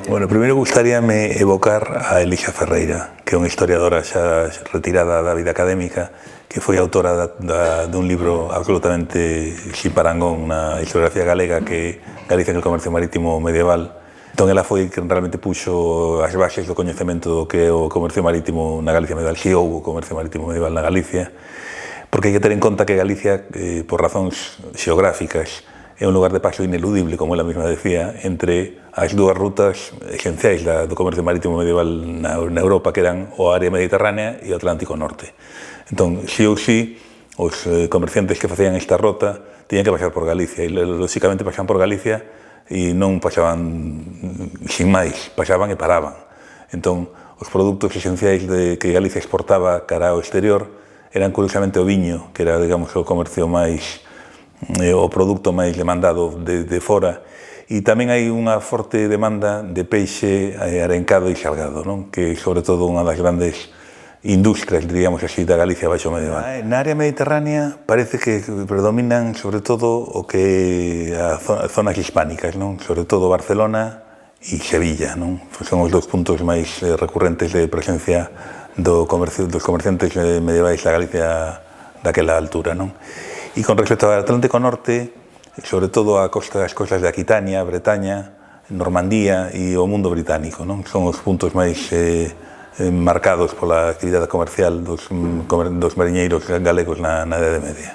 Bueno, primeiro gustaríame evocar a Elisa Ferreira, que é unha historiadora xa retirada da vida académica, que foi autora dun libro absolutamente xiparangón na historiografía galega, que é Galicia en el comercio marítimo medieval. Entón, ela foi que realmente puxo as bases do coñecemento do que é o comercio marítimo na Galicia medieval, se houbo comercio marítimo medieval na Galicia, porque hai que ter en conta que Galicia, por razóns xeográficas, é un lugar de paso ineludible, como ela mesma decía, entre as dúas rutas esenciais do comercio marítimo medieval na Europa, que eran o área mediterránea e o Atlántico Norte. Entón, sí ou sí, os comerciantes que facían esta rota tiñan que pasar por Galicia, e lóxicamente pasaban por Galicia e non pasaban sin máis, pasaban e paraban. Entón, os produtos esenciais que Galicia exportaba cara ao exterior eran curiosamente o viño, que era, digamos, o comercio máis o produto máis demandado de fora, e tamén hai unha forte demanda de peixe arencado e salgado, non? Que é sobre todo unha das grandes industrias, diríamos así, da Galicia baixo medieval. Na área mediterránea parece que predominan sobre todo o que as zonas hispánicas, non? Sobre todo Barcelona e Sevilla, non? Son os dous puntos máis recurrentes de presencia dos comerciantes medievais da Galicia daquela altura, non? E con respecto ao Atlántico Norte, sobre todo as costas de Aquitania, Bretaña, Normandía e o mundo británico, non? Son os puntos máis marcados pola actividade comercial dos mariñeiros galegos na Idade Media.